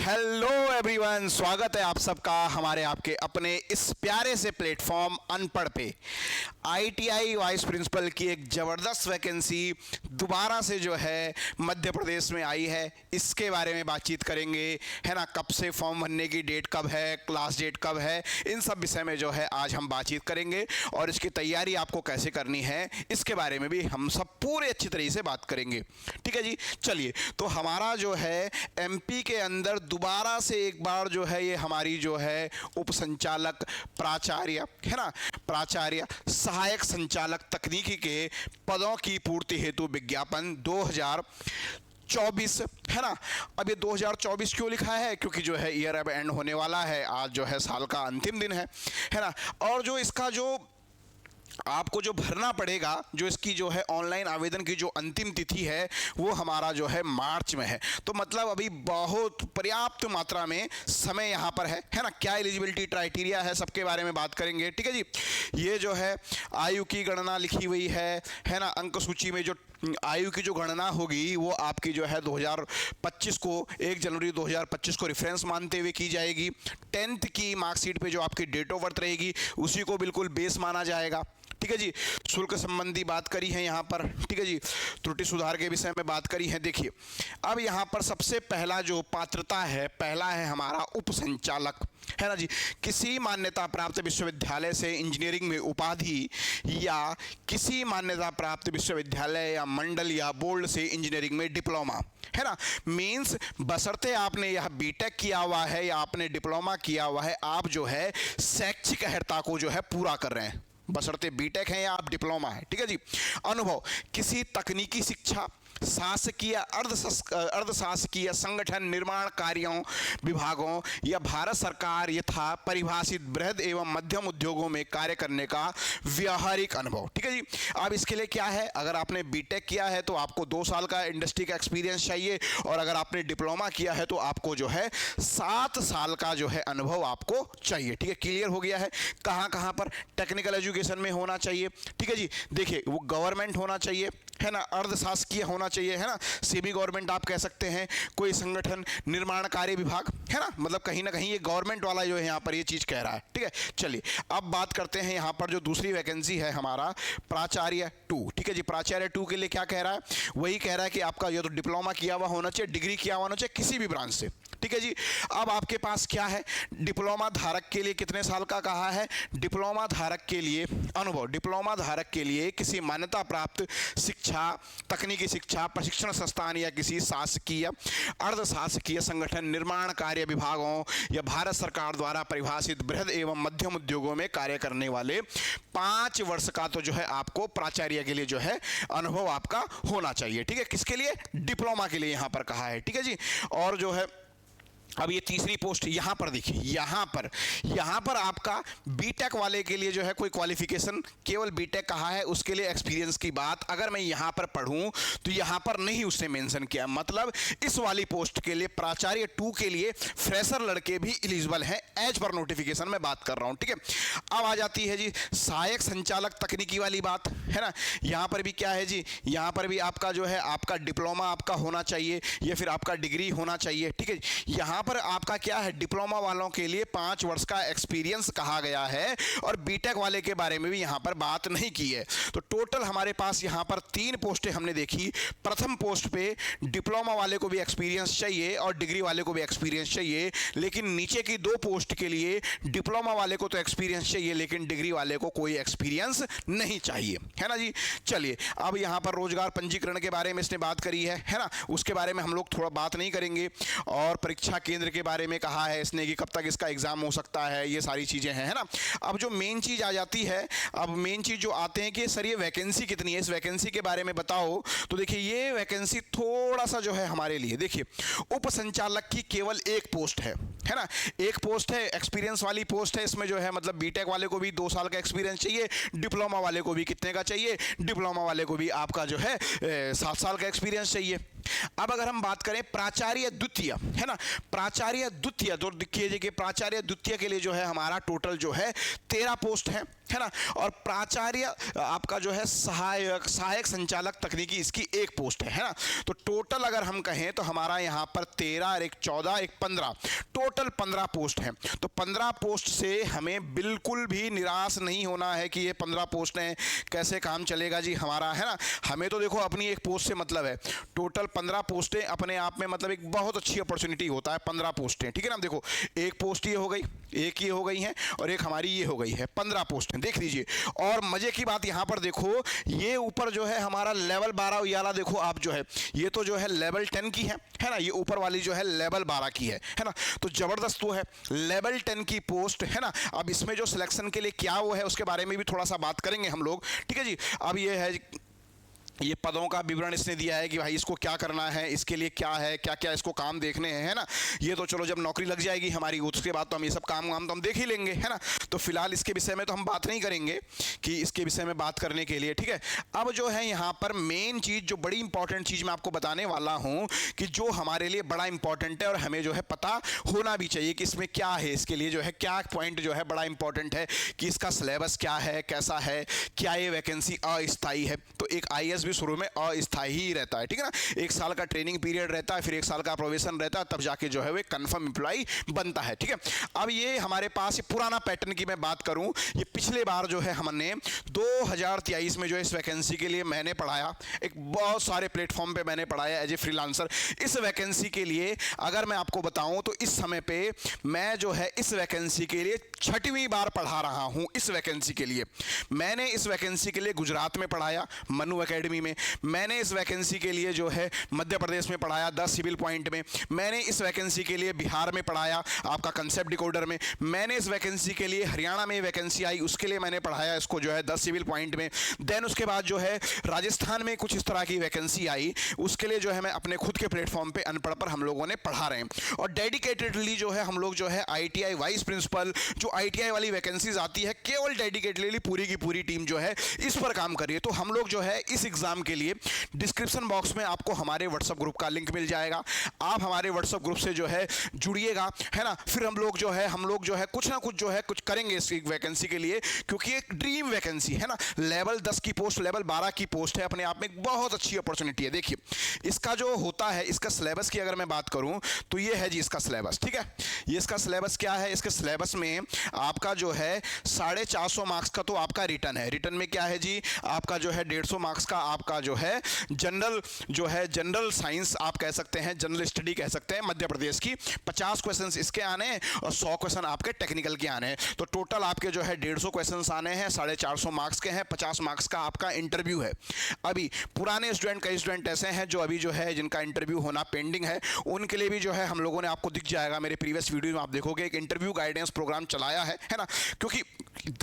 Hello everyone, स्वागत है आप सबका हमारे आपके अपने इस प्यारे से प्लेटफॉर्म अनपढ़ पे। आईटीआई वाइस प्रिंसिपल की एक ज़बरदस्त वैकेंसी दोबारा से जो है मध्य प्रदेश में आई है, इसके बारे में बातचीत करेंगे, है ना। कब से फॉर्म भरने की डेट कब है, क्लास डेट कब है, इन सब विषय में जो है आज हम बातचीत करेंगे और इसकी तैयारी आपको कैसे करनी है इसके बारे में भी हम सब पूरे अच्छी तरीके से बात करेंगे। ठीक है जी, चलिए। तो हमारा जो है एमपी के अंदर दोबारा से एक बार जो है ये हमारी जो है उप संचालक प्राचार्य, है ना, प्राचार्य सहायक संचालक तकनीकी के पदों की पूर्ति हेतु विज्ञापन 2024, है ना। अब ये 2024 क्यों लिखा है? क्योंकि जो है ईयर अब एंड होने वाला है, आज जो है साल का अंतिम दिन है ना। और जो इसका जो आपको जो भरना पड़ेगा, जो इसकी जो है ऑनलाइन आवेदन की जो अंतिम तिथि है वो हमारा जो है मार्च में है। तो मतलब अभी बहुत पर्याप्त मात्रा में समय यहाँ पर है ना। क्या एलिजिबिलिटी क्राइटेरिया है सबके बारे में बात करेंगे। ठीक है जी। ये जो है आयु की गणना लिखी हुई है ना। अंक सूची में जो आयु की जो गणना होगी वो आपकी जो है 2025 को 1 जनवरी 2025 को रेफरेंस मानते हुए की जाएगी। 10th की मार्कशीट पे जो आपकी डेट ऑफ बर्थ रहेगी उसी को बिल्कुल बेस माना जाएगा। ठीक है जी। शुल्क संबंधी बात करी है यहाँ पर। ठीक है जी। त्रुटि सुधार के विषय में बात करी है। देखिए, अब यहाँ पर सबसे पहला जो पात्रता है, पहला है हमारा उप संचालक, है ना जी। किसी मान्यता प्राप्त विश्वविद्यालय से इंजीनियरिंग में उपाधि या किसी मान्यता प्राप्त विश्वविद्यालय या मंडल या बोर्ड से इंजीनियरिंग में डिप्लोमा, है ना। मीन्स बशर्ते आपने यह बीटेक किया हुआ है या आपने डिप्लोमा किया हुआ है, आप जो है शैक्षिक अर्हता को जो है पूरा कर रहे हैं, बशर्ते बीटेक है या आप डिप्लोमा है। ठीक है जी। अनुभव किसी तकनीकी शिक्षा, शासकीय अर्धशासकीय संगठन, निर्माण कार्यों विभागों या भारत सरकार यथा परिभाषित बृहद एवं मध्यम उद्योगों में कार्य करने का व्यावहारिक अनुभव। ठीक है जी। अब इसके लिए क्या है, अगर आपने बीटेक किया है तो आपको 2 साल का इंडस्ट्री का एक्सपीरियंस चाहिए, और अगर आपने डिप्लोमा किया है तो आपको जो है 7 साल का जो है अनुभव आपको चाहिए। ठीक है, क्लियर हो गया है। कहाँ कहाँ पर टेक्निकल एजुकेशन में होना चाहिए। ठीक है जी। देखिए, वो गवर्नमेंट होना चाहिए, है ना, अर्धशासकीय होना चाहिए, है ना, सेमी गवर्नमेंट आप कह सकते हैं, कोई संगठन, निर्माण कार्य विभाग, है ना, मतलब कहीं ना कहीं ये गवर्नमेंट वाला जो है यहाँ पर ये चीज़ कह रहा है। ठीक है, चलिए अब बात करते हैं यहाँ पर जो दूसरी वैकेंसी है हमारा प्राचार्य 2। ठीक है जी। प्राचार्य 2 के लिए क्या कह रहा है, वही कह रहा है कि आपका ये तो डिप्लोमा किया हुआ होना चाहिए, डिग्री किया हुआ होना चाहिए किसी भी ब्रांच से। ठीक है जी। अब आपके पास क्या है, डिप्लोमा धारक के लिए कितने साल का कहा है, डिप्लोमा धारक के लिए अनुभव, डिप्लोमा धारक के लिए किसी मान्यता प्राप्त शिक्षा, तकनीकी शिक्षा प्रशिक्षण संस्थान या किसी शासकीय अर्धशासकीय संगठन, निर्माण कार्य विभागों या भारत सरकार द्वारा परिभाषित बृहद एवं मध्यम उद्योगों में कार्य करने वाले 5 वर्ष का तो जो है आपको प्राचार्य के लिए जो है अनुभव आपका होना चाहिए। ठीक है, किसके लिए, डिप्लोमा के लिए यहाँ पर कहा है। ठीक है जी। और जो है अब ये तीसरी पोस्ट यहाँ पर देखिए, यहाँ पर आपका बीटेक वाले के लिए जो है कोई क्वालिफिकेशन, केवल बीटेक कहा है, उसके लिए एक्सपीरियंस की बात अगर मैं यहाँ पर पढ़ूँ तो यहाँ पर नहीं उसने मेंशन किया। मतलब इस वाली पोस्ट के लिए प्राचार्य 2 के लिए फ्रेशर लड़के भी एलिजिबल हैं, एज पर नोटिफिकेशन में बात कर रहा हूँ। ठीक है, अब आ जाती है जी सहायक संचालक तकनीकी वाली बात, है ना। यहाँ पर भी क्या है जी, यहाँ पर भी आपका जो है आपका डिप्लोमा आपका होना चाहिए या फिर आपका डिग्री होना चाहिए। ठीक है, यहाँ पर आपका क्या है, डिप्लोमा वालों के लिए 5 वर्ष का एक्सपीरियंस कहा गया है और बीटेक वाले के बारे में भी यहाँ पर बात नहीं की है। तो टोटल हमारे पास यहाँ पर 3 पोस्टें हमने देखी। प्रथम पोस्ट पे डिप्लोमा वाले को भी एक्सपीरियंस चाहिए और डिग्री वाले को भी एक्सपीरियंस चाहिए, लेकिन नीचे की 2 पोस्ट के लिए डिप्लोमा वाले को तो एक्सपीरियंस चाहिए लेकिन डिग्री वाले को कोई एक्सपीरियंस नहीं चाहिए, है ना जी। चलिए, अब यहाँ पर रोजगार पंजीकरण के बारे में इसने बात करी है ना, उसके बारे में हम लोग थोड़ा बात नहीं करेंगे। और परीक्षा केंद्र के बारे में कहा है इसने कि कब तक इसका एग्जाम हो सकता है, ये सारी चीज़ें हैं, है ना। अब जो मेन चीज़ आ जाती है, अब मेन चीज़ जो आते हैं कि सर ये वैकेंसी कितनी है, इस वैकेंसी के बारे में बताओ। तो देखिए, ये वैकेंसी थोड़ा सा जो है हमारे लिए, देखिए उप संचालक की केवल एक पोस्ट है ना, एक पोस्ट है, एक्सपीरियंस वाली पोस्ट है। इसमें जो है मतलब बीटेक वाले को भी 2 साल का एक्सपीरियंस चाहिए, डिप्लोमा वाले को भी कितने का चाहिए, डिप्लोमा वाले को भी आपका जो है 7 साल का एक्सपीरियंस चाहिए। अब अगर हम बात करें प्राचार्य द्वितीय, है ना, प्राचार्य द्वितीय तो देखिए कि प्राचार्य द्वितीय के लिए जो है हमारा टोटल जो है 13 पोस्ट है है ना, और प्राचार्य आपका जो है सहायक संचालक तकनीकी, इसकी एक पोस्ट है ना। तो टोटल अगर हम कहें तो हमारा यहाँ पर 13 और एक 14 एक 15, टोटल 15 पोस्ट हैं। तो 15 पोस्ट से हमें बिल्कुल भी निराश नहीं होना है कि ये 15 पोस्ट हैं, कैसे काम चलेगा जी हमारा, है ना। हमें तो देखो अपनी एक पोस्ट से मतलब है, टोटल 15 पोस्टें अपने आप में मतलब एक बहुत अच्छी अपॉर्चुनिटी होता है 15 पोस्टें, ठीक है ना। देखो एक पोस्ट ये हो गई, एक ये हो गई है, और एक हमारी ये हो गई है, 15 पोस्टें देख लीजिए। और मजे की बात यहाँ पर देखो, ये ऊपर जो है हमारा लेवल 12 वाला देखो आप जो है, ये तो जो है लेवल 10 की है ना, ये ऊपर वाली जो है लेवल 12 की है ना। तो जबरदस्त वो है लेवल 10 की पोस्ट, है ना। अब इसमें जो सिलेक्शन के लिए क्या वो है उसके बारे में भी थोड़ा सा बात करेंगे हम लोग, ठीक है जी। अब ये है, ये पदों का विवरण इसने दिया है कि भाई इसको क्या करना है, इसके लिए क्या है, क्या क्या इसको काम देखने हैं, है ना। ये तो चलो जब नौकरी लग जाएगी हमारी उसके बाद तो हम ये सब काम तो हम देख ही लेंगे, है ना। तो फिलहाल इसके विषय में तो हम बात नहीं करेंगे कि इसके विषय में बात करने के लिए, ठीक है। अब जो है यहाँ पर मेन चीज़, जो बड़ी इंपॉर्टेंट चीज़ मैं आपको बताने वाला हूँ कि जो हमारे लिए बड़ा इंपॉर्टेंट है और हमें जो है पता होना भी चाहिए कि इसमें क्या है, इसके लिए जो है क्या पॉइंट जो है बड़ा इंपॉर्टेंट है कि इसका सिलेबस क्या है, कैसा है, क्या ये वैकेंसी अस्थायी है। तो एक IAS शुरू में अस्थायी ही रहता है, ठीक है ना। 1 साल का ट्रेनिंग पीरियड रहता है, फिर 1 साल का प्रोबेशन रहता है, तब जाके जो है वो कंफर्म एम्प्लॉय बनता है, ठीक है। अब ये हमारे पास पुराना पैटर्न की मैं बात करूं, ये पिछले बार जो है हमने 2023 में जो इस वैकेंसी के लिए मैंने पढ़ाया, एक बहुत सारे प्लेटफॉर्म पे मैंने पढ़ाया एज ए फ्रीलांसर। इस वैकेंसी के लिए अगर मैं आपको बताऊं तो इस समय पे मैं जो है इस वैकेंसी के लिए 6वीं बार पढ़ा रहा हूं। इस वैकेंसी के लिए मैंने इस वैकेंसी के लिए गुजरात में पढ़ाया मनु एकेडमी में, मैंने इस वैकेंसी के लिए जो है मध्य प्रदेश में पढ़ाया 10 सिविल पॉइंट में, मैंने इस वैकेंसी के लिए बिहार में पढ़ाया आपका कंसेप्ट डिकोडर में, मैंने इस वैकेंसी के लिए हरियाणा में वैकेंसी आई उसके लिए मैंने पढ़ाया इसको जो है 10 सिविल पॉइंट में। देन उसके बाद जो है राजस्थान में कुछ इस तरह की वैकेंसी आई, उसके लिए जो है मैं अपने खुद के प्लेटफॉर्म पे अनपढ़ पर हम लोगों ने पढ़ा रहे हैं। और डेडिकेटेडली जो है हम लोग जो है ITI वाइस प्रिंसिपल, जो ITI वाली वैकेंसीज आती है, केवल डेडिकेटेडली पूरी की पूरी टीम जो है इस पर काम कर रही है। तो हम लोग जो है इस एग्जाम के लिए डिस्क्रिप्शन बॉक्स में आपको हमारे व्हाट्सएप ग्रुप का लिंक मिल जाएगा, आप हमारे व्हाट्सएप ग्रुप से जो है जुड़िएगा, है ना। फिर हम लोग जो है कुछ ना कुछ जो है कुछ करेंगे इस वैकेंसी के लिए, क्योंकि एक ड्रीम वैकेंसी है ना। लेवल 10 की पोस्ट, लेवल 12 की पोस्ट है, अपने आप में एक बहुत अच्छी अपॉर्चुनिटी है। देखिए इसका जो होता है, इसका सिलेबस की अगर मैं बात करूं तो ये है जी इसका सिलेबस, ठीक है। ये इसका सिलेबस क्या है, इसके सिलेबस में आपका जो है 450 मार्क्स का तो आपका रिटर्न है। रिटर्न में क्या है जी, आपका जो है 150 मार्क्स का आपका जो है जनरल साइंस आप कह सकते हैं, जनरल स्टडी कह सकते हैं मध्य प्रदेश की, 50 क्वेश्चंस इसके आने हैं और 100 क्वेश्चन आपके टेक्निकल के आने हैं। तो टोटल आपके जो है 150 क्वेश्चंस आने हैं, 450 मार्क्स के हैं, 50 मार्क्स का आपका इंटरव्यू है। अभी पुराने स्टूडेंट, कई स्टूडेंट ऐसे हैं जो अभी जो है जिनका इंटरव्यू होना पेंडिंग है, उनके लिए भी जो है हम लोगों ने, आपको दिख जाएगा मेरे प्रीवियस वीडियो में, आप देखोगे एक इंटरव्यू गाइडेंस प्रोग्राम चलाया है ना। क्योंकि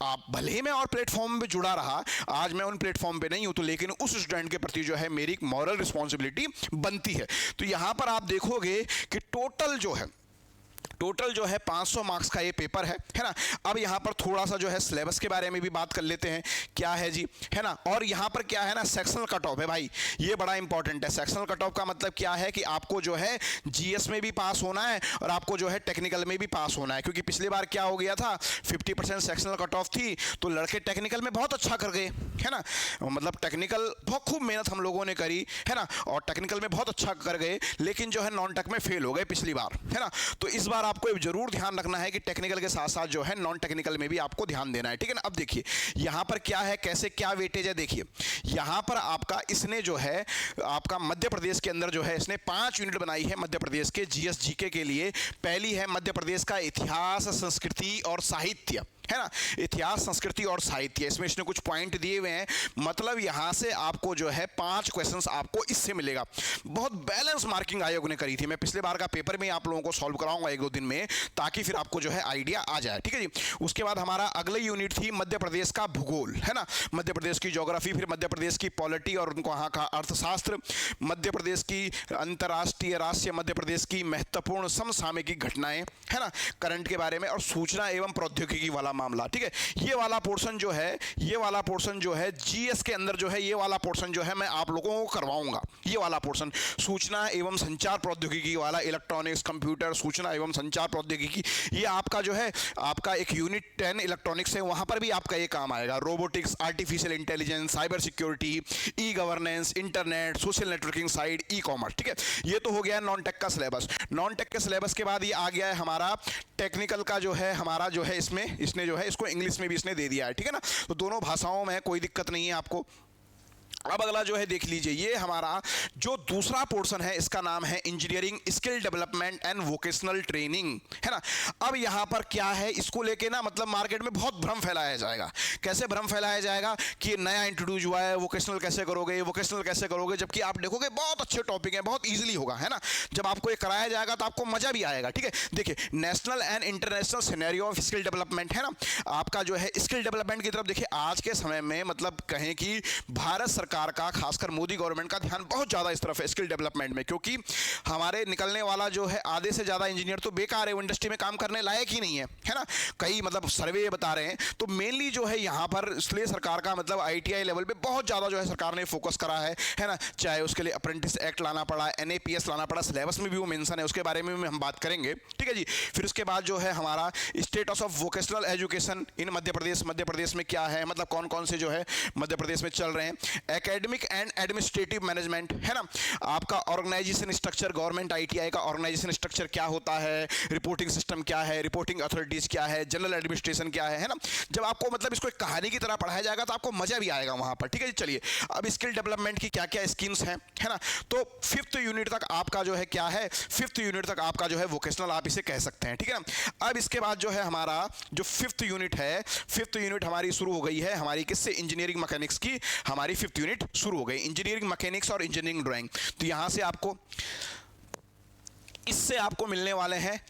आप भले ही मैं और प्लेटफॉर्म पे जुड़ा रहा, आज मैं उन प्लेटफॉर्म पे नहीं हूं, तो लेकिन उस स्टूडेंट के प्रति जो है मेरी एक मॉरल रिस्पॉन्सिबिलिटी बनती है। तो यहां पर आप देखोगे कि टोटल जो है 500 मार्क्स का ये पेपर है ना। अब यहाँ पर थोड़ा सा जो है सिलेबस के बारे में भी बात कर लेते हैं, क्या है जी, है ना। और यहाँ पर क्या है ना, सेक्शनल कट ऑफ है भाई, ये बड़ा इंपॉर्टेंट है। सेक्शनल कट ऑफ का मतलब क्या है कि आपको जो है GS में भी पास होना है और आपको जो है टेक्निकल में भी पास होना है। क्योंकि पिछली बार क्या हो गया था, 50% सेक्शनल कट ऑफ थी, तो लड़के टेक्निकल में बहुत अच्छा कर गए, है ना। मतलब टेक्निकल बहुत खूब मेहनत हम लोगों ने करी, है ना, और टेक्निकल में बहुत अच्छा कर गए, लेकिन जो है नॉन टेक में फेल हो गए पिछली बार, है ना। तो इस बार आपको जरूर ध्यान रखना है कि टेक्निकल के साथ साथ जो है नॉन टेक्निकल में भी आपको ध्यान देना है, ठीक है ना। अब देखिए यहां पर क्या है, कैसे क्या वेटेज है, देखिए यहां पर आपका इसने जो है आपका मध्य प्रदेश के अंदर जो है इसने 5 यूनिट बनाई है मध्य प्रदेश के GS GK के लिए। पहली है मध्य प्रदेश का इतिहास, संस्कृति और साहित्य, है ना, इतिहास, संस्कृति और साहित्य। इसमें इसने कुछ पॉइंट दिए हुए हैं, मतलब यहां से आपको जो है 5 क्वेश्चंस आपको इससे मिलेगा। बहुत बैलेंस मार्किंग आयोग ने करी थी, मैं पिछले बार का पेपर में आप लोगों को सॉल्व कराऊंगा 1-2 दिन में, ताकि फिर आपको जो है आइडिया आ जाए, ठीक है जी। उसके बाद हमारा अगली यूनिट थी मध्य प्रदेश का भूगोल, है ना, मध्य प्रदेश की ज्योग्राफी, फिर मध्य प्रदेश की पॉलिटी और उनको वहाँ का अर्थशास्त्र, मध्य प्रदेश की अंतर्राष्ट्रीय, राष्ट्रीय, मध्य प्रदेश की महत्वपूर्ण समसामयिक घटनाएं, है ना, करंट के बारे में, और सूचना एवं प्रौद्योगिकी वाला मामला, ठीक है। ये वाला पोर्शन जो है, ये वाला पोर्शन जो है जीएस के अंदर जो है, ये वाला पोर्शन जो है मैं आप लोगों को करवाऊंगा। ये वाला पोर्शन सूचना एवं संचार प्रौद्योगिकी वाला, इलेक्ट्रॉनिक्स, कंप्यूटर, सूचना एवं संचार प्रौद्योगिकी, ये आपका जो है आपका एक यूनिट 10 इलेक्ट्रॉनिक्स है, वहां पर भी आपका ये काम आएगा। Robotics, artificial intelligence, cyber security, e governance, internet, social networking side, e commerce, ठीक है। ये तो हो गया नॉन टेक का सिलेबस। नॉन टेक के सिलेबस के बाद ये आ गया है हमारा टेक्निकल का जो है, हमारा जो है इसमें इसने जो है इसको इंग्लिश में भी इसने दे दिया है, ठीक है ना। तो दोनों भाषाओं में कोई दिक्कत नहीं है आपको। अब अगला जो है देख लीजिए, ये हमारा जो दूसरा पोर्शन है इसका नाम है engineering skill development and vocational training, है ना। अब यहाँ पर क्या है, इसको लेके ना मतलब मार्केट में बहुत भ्रम फैलाया जाएगा। कैसे भ्रम फैलाया जाएगा कि ये नया इंट्रोड्यूस हुआ है, वोकेशनल कैसे करोगे, वोकेशनल कैसे करोगे, जबकि आप देखोगे बहुत अच्छे टॉपिक है, बहुत ईजिली होगा, है ना। जब आपको ये कराया जाएगा तो आपको मजा भी आएगा, ठीक है। देखिए, national and international scenario of skill development, है ना। आपका जो है स्किल डेवलपमेंट की तरफ देखिए, आज के समय में मतलब कहें कि भारत सरकार का, खासकर मोदी गवर्नमेंट का ध्यान बहुत ज्यादा इस तरफ है स्किल डेवलपमेंट में, क्योंकि हमारे निकलने वाला जो है आधे से ज्यादा इंजीनियर तो बेकार है, वो इंडस्ट्री में काम करने लायक ही नहीं है ना। कई मतलब सर्वे बता रहे हैं। तो मेनली जो है यहाँ पर इसलिए सरकार का मतलब आईटीआई लेवल पे बहुत ज्यादा जो है सरकार ने फोकस करा है ना। चाहे उसके लिए अप्रेंटिस एक्ट लाना पड़ा, एनएपीएस लाना पड़ा, सिलेबस में भी वो मेंशन है, उसके बारे में भी हम बात करेंगे, ठीक है जी। फिर उसके बाद जो है हमारा status of vocational education in Madhya Pradesh में क्या है, मतलब कौन कौन से जो है मध्य प्रदेश में चल रहे हैं। एकेडमिक एंड एडमिनिस्ट्रेटिव मैनेजमेंट, है ना। आपका ऑर्गेनाइजेशन स्ट्रक्चर, गवर्नमेंट आईटीआई का ऑर्गेनाइजेशन स्ट्रक्चर क्या होता है, रिपोर्टिंग सिस्टम क्या है, रिपोर्टिंग अथॉरिटीज क्या है, जनरल एडमिनिस्ट्रेशन क्या है ना। जब आपको मतलब इसको एक कहानी की तरह पढ़ाया जाएगा तो आपको मजा भी आएगा वहां पर, ठीक है जी। चलिए, अब स्किल डेवलपमेंट की क्या क्या स्कीम्स हैं, है ना। तो 5th यूनिट तक आपका जो है क्या है, 5th यूनिट तक आपका जो है वोकेशनल आप इसे कह सकते हैं, ठीक है ना। अब इसके बाद जो है हमारा जो 5th यूनिट है, 5th यूनिट हमारी शुरू हो गई है हमारी किससे, इंजीनियरिंग मैकेनिक्स की हमारी 5th यूनिट शुरू हो गई, इंजीनियरिंग मैकेनिक्स और इंजीनियरिंग ड्राइंग। तो यहां से आपको इससे आपको मिलने वाले हैं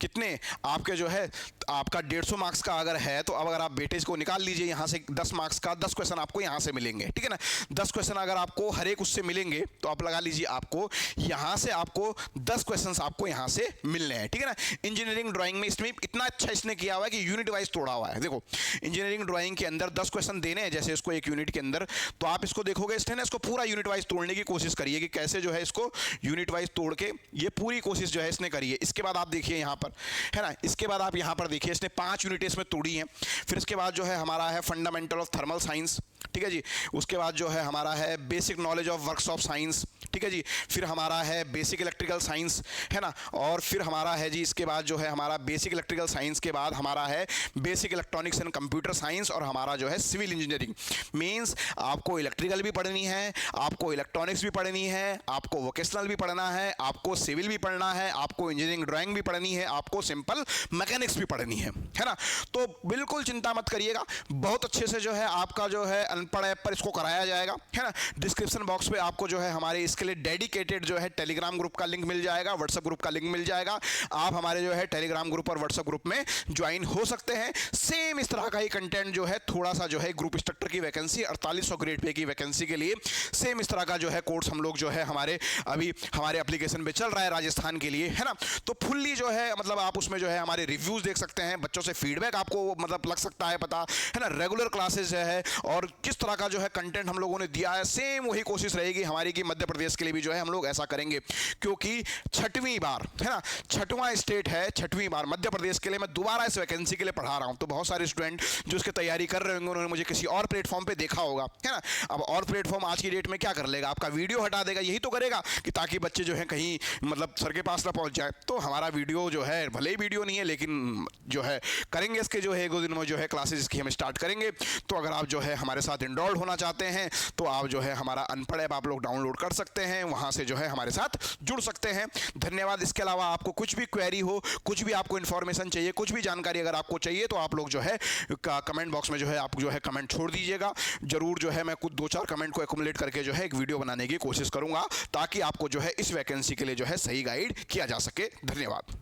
कितने, आपके जो है आपका 150 मार्क्स का अगर है तो अब अगर आप वेटेज को निकाल लीजिए यहाँ से 10 मार्क्स का 10 क्वेश्चन आपको यहाँ से मिलेंगे, ठीक है ना। 10 क्वेश्चन अगर आपको हर एक उससे मिलेंगे तो आप लगा लीजिए आपको यहाँ से आपको 10 क्वेश्चन आपको यहाँ से मिलने हैं, ठीक है ना। इंजीनियरिंग ड्राइंग में इसमें इतना अच्छा इसने किया हुआ है कि यूनिट वाइज तोड़ा हुआ है। देखो, इंजीनियरिंग ड्राइंग के अंदर 10 क्वेश्चन देने हैं जैसे इसको एक यूनिट के अंदर, तो आप इसको देखोगे इसने ना इसको पूरा यूनिट वाइज तोड़ने की कोशिश करिए कि कैसे जो है इसको यूनिट वाइज तोड़ के ये पूरी कोशिश जो है इसने करी है। इसके बाद आप देखिए यहाँ पर, है ना, इसके बाद आप यहाँ पर देखिए इसने 5 यूनिट इसमें तोड़ी हैं। फिर इसके बाद जो है हमारा है फंडामेंटल ऑफ थर्मल साइंस, ठीक है जी। उसके बाद जो है हमारा है basic knowledge of works of science, ठीक है जी। फिर हमारा है बेसिक इलेक्ट्रिकल साइंस, है ना। और फिर हमारा है जी इसके बाद जो है हमारा बेसिक इलेक्ट्रिकल साइंस के बाद हमारा है basic electronics and computer science, और हमारा जो है सिविल इंजीनियरिंग। मीन्स आपको इलेक्ट्रिकल भी पढ़नी है, आपको इलेक्ट्रॉनिक्स भी पढ़नी है, आपको वोकेशनल भी पढ़ना है, आपको सिविल भी पढ़ना है, आपको इंजीनियरिंग ड्राइंग भी पढ़नी है, आपको सिंपल मैकेनिक्स भी पढ़नी है ना। तो बिल्कुल चिंता मत करिएगा, बहुत अच्छे से जो है आपका जो है अनपढ़ ऐप पर इसको कराया जाएगा, है ना। डिस्क्रिप्शन बॉक्स पे आपको जो है हमारे इसके लिए डेडिकेटेड जो है टेलीग्राम ग्रुप का लिंक मिल जाएगा, व्हाट्सएप ग्रुप का लिंक मिल जाएगा। आप हमारे जो है टेलीग्राम ग्रुप और व्हाट्सएप ग्रुप में ज्वाइन हो सकते हैं। सेम इस तरह का ही कंटेंट जो है, थोड़ा सा जो है ग्रुप इंस्ट्रक्टर की वैकेंसी 4800 ग्रेड पे की वैकेंसी के लिए सेम इस तरह का जो है कोर्स हम लोग जो है हमारे अभी हमारे एप्लीकेशन पे चल रहा है राजस्थान के लिए, है ना। तो फुल्ली जो है मतलब आप उसमें जो है हमारे रिव्यूज देख सकते हैं, बच्चों से फीडबैक आपको मतलब लग सकता है पता, है ना। रेगुलर क्लासेस है और किस तरह का जो है कंटेंट हम लोगों ने दिया है, सेम वही कोशिश रहेगी हमारी कि मध्य प्रदेश के लिए भी जो है हम लोग ऐसा करेंगे, क्योंकि 6वीं बार, है ना, 6वां स्टेट है, 6वीं बार मध्य प्रदेश के लिए मैं दोबारा इस वैकेंसी के लिए पढ़ा रहा हूं। तो बहुत सारे स्टूडेंट जो इसकी तैयारी कर रहे होंगे उन्होंने मुझे किसी और प्लेटफॉर्म पे देखा होगा, है ना। अब और प्लेटफॉर्म आज की डेट में क्या कर लेगा, आपका वीडियो हटा देगा, यही तो करेगा कि ताकि बच्चे जो है कहीं मतलब सर के पास ना पहुंच जाए। तो हमारा वीडियो जो है भले ही वीडियो नहीं है लेकिन जो है करेंगे इसके जो है 1-2 दिन में जो है क्लासेस इसकी हम स्टार्ट करेंगे। तो अगर आप जो है हमारे साथ इनरोल्ड होना चाहते हैं तो आप जो है हमारा अनपढ़ ऐप आप लोग डाउनलोड कर सकते हैं, वहां से जो है हमारे साथ जुड़ सकते हैं। धन्यवाद। इसके अलावा आपको कुछ भी क्वेरी हो, कुछ भी आपको इन्फॉर्मेशन चाहिए, कुछ भी जानकारी अगर आपको चाहिए तो आप लोग जो है कमेंट बॉक्स में जो है आप जो है कमेंट छोड़ दीजिएगा। जरूर जो है मैं कुछ 2-4 कमेंट को एक्युमुलेट करके जो है एक वीडियो बनाने की कोशिश करूंगा ताकि आपको जो है इस वैकेंसी के लिए जो है सही गाइड किया जा सके। धन्यवाद।